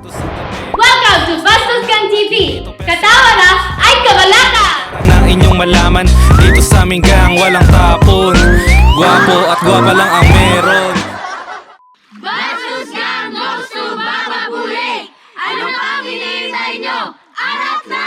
Welcome to Bastos TV! Katawa na ay kabalaka! Na inyong malaman dito sa aming gang walang tapon. Gwapo at gwapa lang ang meron. Bastos Gang goes to Bababu! Ano pa ang hinihintay nyo? Arat na!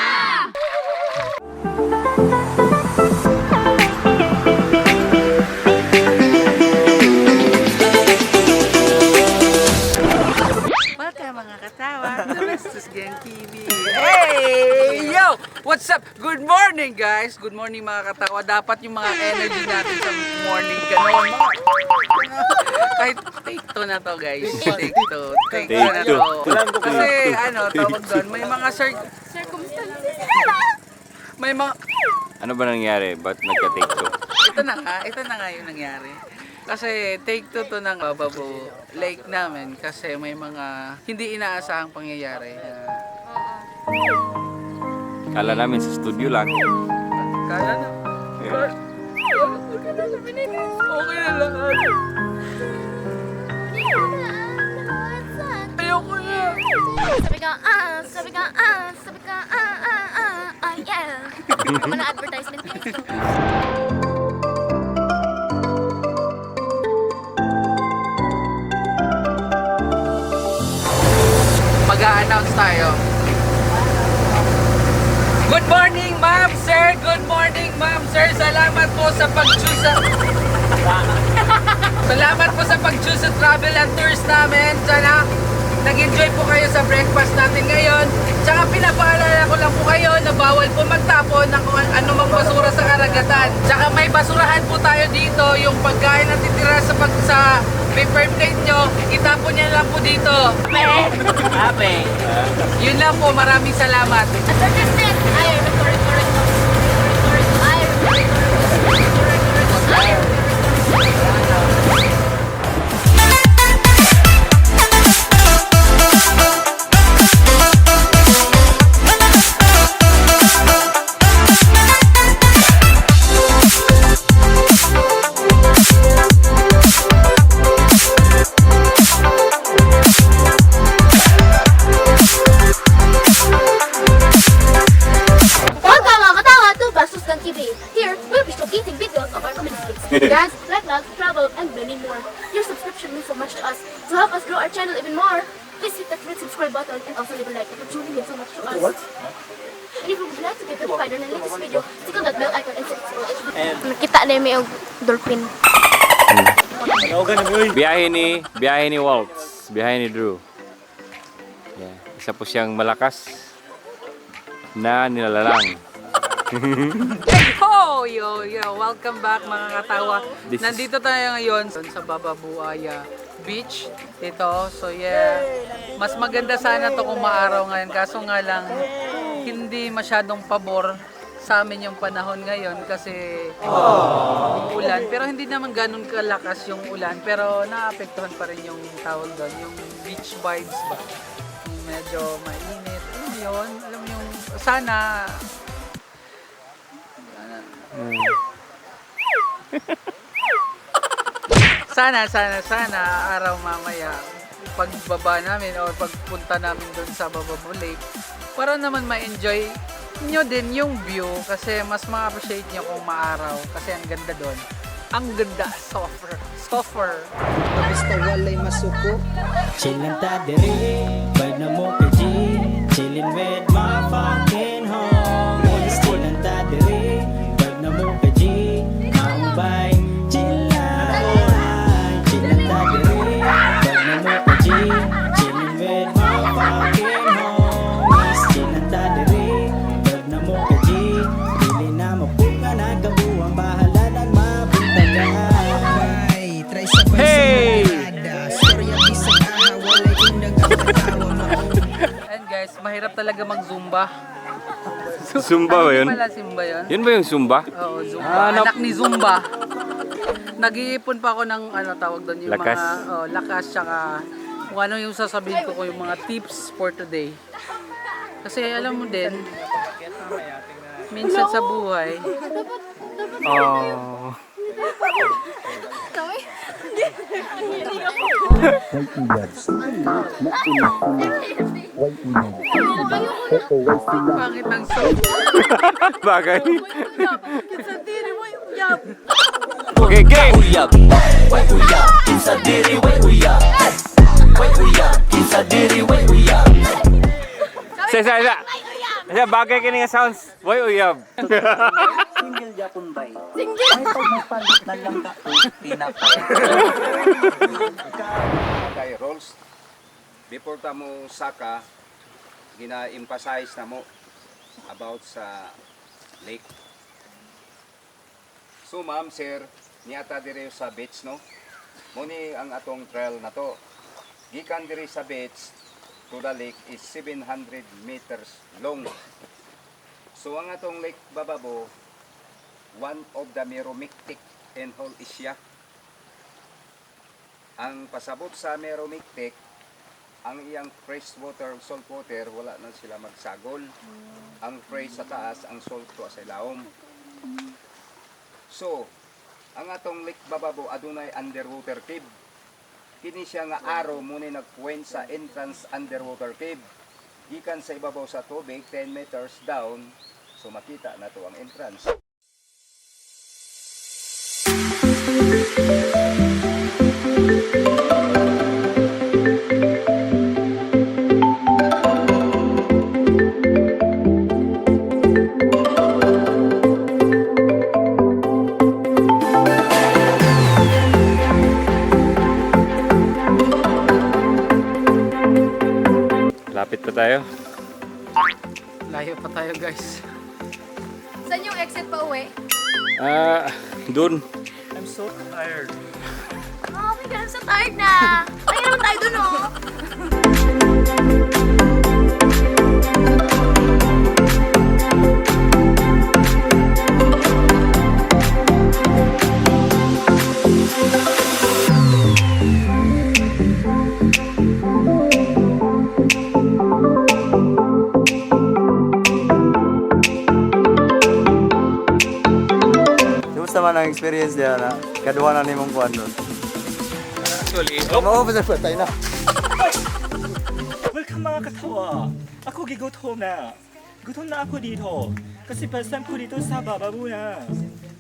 Welcome mga katawa to Bastos Gang TV. Hey! Yo! What's up? Good morning guys! Good morning mga katawa. Dapat yung mga energy natin sa morning ganon. Kahit take two na to guys. Take two. Take two na to. Kasi ano, tawag doon, may mga circumstances. May mga... Ano ba nangyari? Ba't nagka-take two? Ito na nga yung nangyari. Kasi take two to ng Bababu Lake namin kasi may mga hindi inaasahang pangyayari. Kala namin sa studio lang. Kala na. Yeah. Okay na lahat. Ayoko na. Sabi ka, yeah. Naman na advertisement. Mag-a-announce tayo. Good morning, ma'am, sir. Good morning, ma'am, sir. Salamat po sa pag-choose Salamat po sa pag-choose sa travel and tours namin. Sana nag-enjoy po kayo sa breakfast natin ngayon. Tsaka pinapaalala ko lang po kayo na bawal po magtapon ng kung ano mang basura sa karagatan. Tsaka may basurahan po tayo dito. Yung pagkain na titira sa paper plate nyo, itapon nyo lang po dito. Ape. Yun lang po. Maraming salamat. Here, we'll be showcasing videos of our communities, dance, vlogs, travel, and many more. Your subscription means so much to us. To help us grow our channel even more, please hit that red subscribe button and also leave a like. It would truly mean so much to us. And if you would like to get notified on the latest video, click on that bell icon and subscribe. Nakita na yung may dolphin. Biyahe ni Waltz. Biyahe ni Drew. Yeah. Isa po siyang malakas na nilalang. Ho! Yo! Welcome back mga katawa. Nandito tayo ngayon sa Bababu Beach. Ito. So yeah, mas maganda sana to kung maaraw ngayon. Kaso nga lang, hindi masyadong pabor sa amin yung panahon ngayon kasi ulan. Pero hindi naman ganun kalakas yung ulan. Pero naapektuhan pa rin yung tawag doon, yung beach vibes ba. Medyo mainit. Alam mo yun? Alam mo yung sana... Sana araw mamaya pagbaba namin o pagpunta namin doon sa Bababu Lake para naman ma-enjoy nyo din yung view kasi mas ma-appreciate nyo kung maaraw kasi ang ganda doon. Ang ganda, softer. Basta walay masuko. Chillin' ta diri, vibe na mo ka G. Chillin' with my fucking homies. Chillin' ta diri, vibe na mo ka G. Ang bay, chillin'. Chillin' ta diri, vibe na mo ka G. Chillin' with my fucking homies. Chillin' ta diri, vibe na mo ka G. Dili na mapunga na kabuang bahala ng mabuntagan. Try sa pansarada. Storya bisang aha, walay indang ang katawa mo. And guys, mahirap talaga mag-zumba. Zumba ba yun? Hindi pala Zumba yun. Yun ba yung Zumba? Oo, Zumba. Anak ni Zumba. Nag-iipon pa ako ng ano tawag doon, yung Lakas. mga lakas tsaka kung ano yung sasabihin ko yung mga tips for today. Kasi alam mo din, minsan sa buhay, Oh. Kami? Pangit ng soap. Bagay. Okay, game! Isa. Isa, bagay ka nga sounds. Boy, uyab. Single Japon bay. Ay pag nagpalit na lang ka. Tinapay. Kay rolls before ta mo saka gina-emphasize na mo about sa lake. So ma'am sir, niata dire sa beach no. Muni ang atong trail na to. Gikan dire sa beach to the lake is 700 meters long. So ang atong Lake Bababu, one of the Meromictic in whole Asia. Ang pasabot sa Meromictic, ang iyang fresh water, salt water, wala na sila magsagol. Ang fresh sa taas, ang salt to sa ilaom. So, ang atong Lake Bababu adunay underwater cave. Kini siya nga araw muna nagpuwen sa entrance underwater cave. Gikan sa ibabaw sa tubig, 10 meters down, so makita na to ang entrance. Lapit pa tayo. Layo pa tayo guys. Saan yung exit pa uwi? Dun. I'm so tired. Oh my God, I'm so tired na. Ay, naman tayo dun, oh. Kumusta man ang experience niya na kaduha na ni mong kuwan doon? Actually, Oo, basta tayo na. Welcome mga katawa. Ako gigutom na. Gutom na ako dito. Kasi first time ko dito sa Bababu na.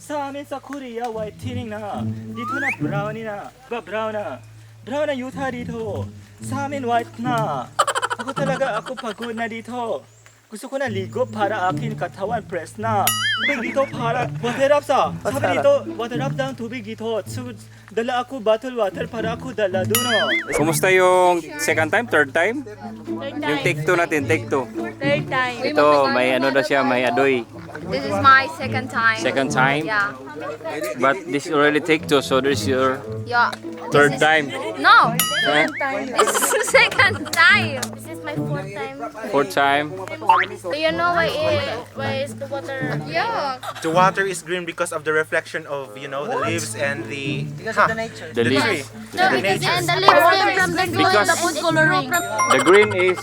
Sa amin sa Korea, white tinning na. Dito na brownie na. Brown na. Brown na yuta dito. Sa amin white na. Ako pagod na dito. Gusto ko na ligo para akin katawan press na. Tubig dito para water up sa. Sabi dito, water up down tubig dito. So, dala ako bottle water para ako dala doon. kumusta yung second time, third time? Yung take 2 natin, take 2. Third time. Ito, may ano daw siya, may adoy. This is my second time. Second time? Yeah. But this already take 2, so this is your Yeah. third time. No. Eh? This is the second time. This is my fourth time. Fourth time. Do you know why is the water? Yeah. The water is green because of the reflection of, you know, the leaves and the nature. The tree. leaves. No, because and the leaves came from the green. Because- The food color from The green is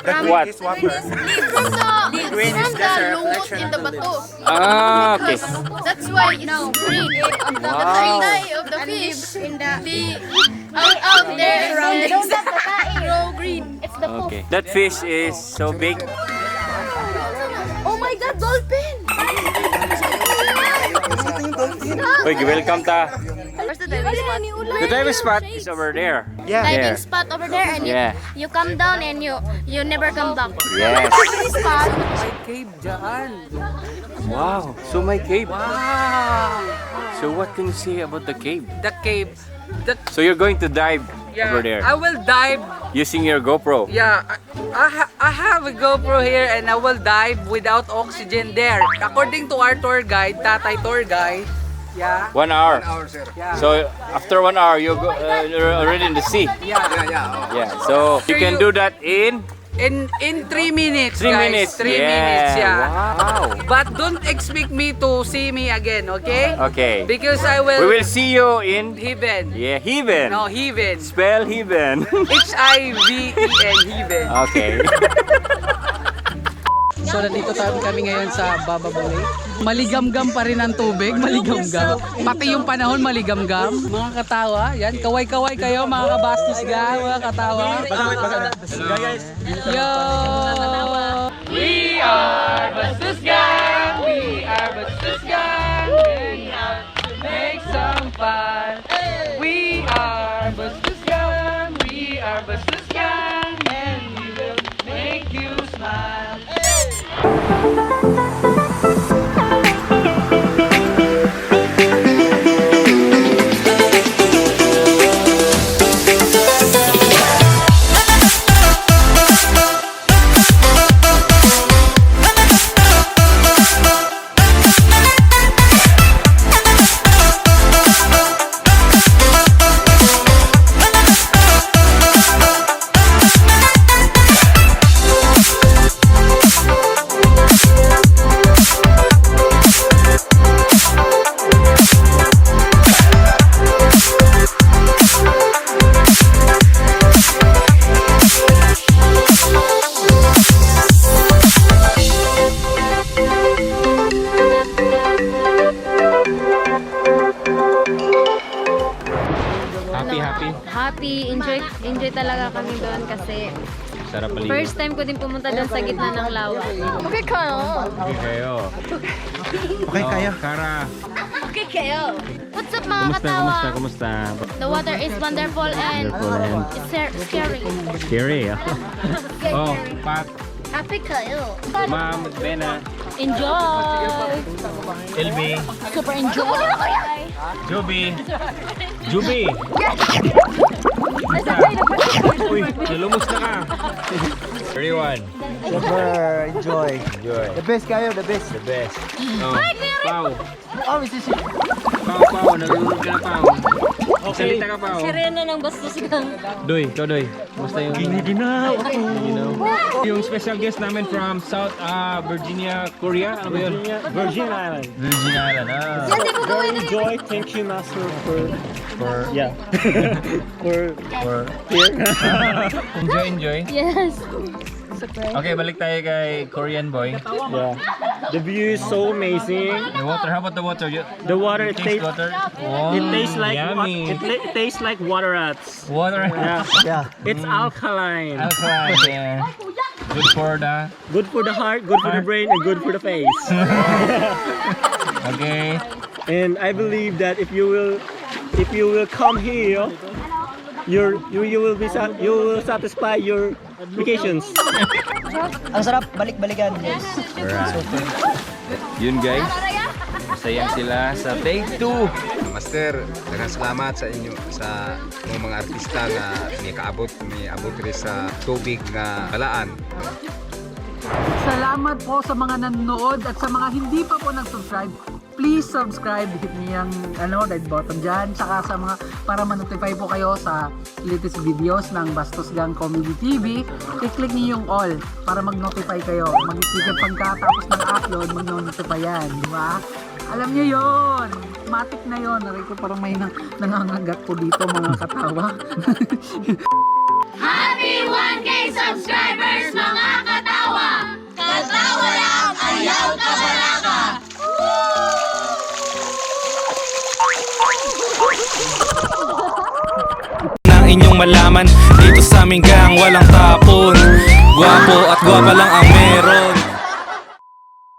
The green what? is water. the Green is just a lungot reflection in the of the bato. Ah, okay. That's why it's green. The eye of the fish out there grow green. It's the poof. Okay. That fish is so big. Oh my God, dolphin! Uy, welcome ta. Where's the diving spot? The diving spot is over there. Yeah. Diving There. spot over there, and Yeah. you come down and you never come back. Yes. Spot. May cave dyan. Wow. So my cave. Wow. So what can you say about the cave? The cave. The, So you're going to dive yeah, over there I will dive. using your GoPro. Yeah, I have a GoPro here and I will dive without oxygen there. According to our tour guide, Tatay tour guide. Yeah. 1 hour. Our sir. Yeah. So after 1 hour, you're already in the sea. Yeah. Yeah. So you can do that in In 3 minutes, 3 guys. minutes. 3 minutes, yeah. Wow. But don't expect me to see me again, okay? Okay. Because I We will will see you in heaven. heaven. No, heaven. Spell heaven. Hiven, heaven. Okay. So nandito kami ngayon sa Bababu Lake. Maligamgam pa rin ang tubig, maligamgam. Pati yung panahon maligamgam. Mga katawa, yan, kaway-kaway kayo mga kabastos gang, mga katawa. Guys, Yo! We are Bastos gang, we are Bastos gang, we are to make some fun. We are Bastos gang, we are Bastos gang, and we will make you smile. Happy, enjoy talaga kami doon kasi Sarap maligo. first time ko din pumunta doon sa gitna ng lawa. Okay kayo. Okay kayo. Okay kayo. Kara, Okay kayo. What's up mga kumusta, katawa? kumusta? The water is wonderful and it's scary. Scary, ah. Oh, Scary. Pat, Happy kayo. Ma'am, Bena, Enjoy. LB, Super enjoy. Juby, Juby. Uy, nalumos na ka. Everyone, Super enjoy. enjoy. The best kayo, the best. The best. Oh, Pao. Oh, Mrs. Pao, nalulog ka na, Pao. Salita ka, Pao. Sirena ng Bastos gang. Doy, ikaw Doy. Basta yung Giniginaw. Yung special guest namin from South Virginia, Korea. Ano ba yun? Virgin Island. Virgin Island. Ah. Very enjoy. Thank you, Master, for yeah. for here. Enjoy. Yes. Super. Okay, balik tayo kay Korean boy. Yeah. The view is so amazing. The water, how about the water? The water It tastes water. Wow, it tastes like yummy. it tastes like water rats. Water. Yeah. Yeah. It's alkaline. Alkaline. Yeah. Good for the. Good for the heart, good for the brain, and good for the face. Okay. And I believe that if you will come here, you will satisfy your vacations. Ang sarap, balik-balikan. Alright. Yun guys. Masaya sila sa day 2. Master, daghang salamat sa inyo sa mga artista nga may abot rin sa tubig nga balaan. Salamat po sa mga nanonood at sa mga hindi pa po nag-subscribe. Please subscribe, hit niyo yung red button dyan. Tsaka sa mga, para ma-notify po kayo sa latest videos ng Bastos Gang Comedy TV, i-click niyo yung all para mag-notify kayo. Mag-click pagkatapos ng upload, mag-notify yan, di ba? Alam niyo yon, matik na yon. Naray ko parang may nangangagat po dito mga katawa. Happy 1K subscribers mga katawa! Katawa lang, ayaw kabalaka! Na inyong malaman dito sa aming gang walang tapon. Gwapo at gwapa lang ang meron.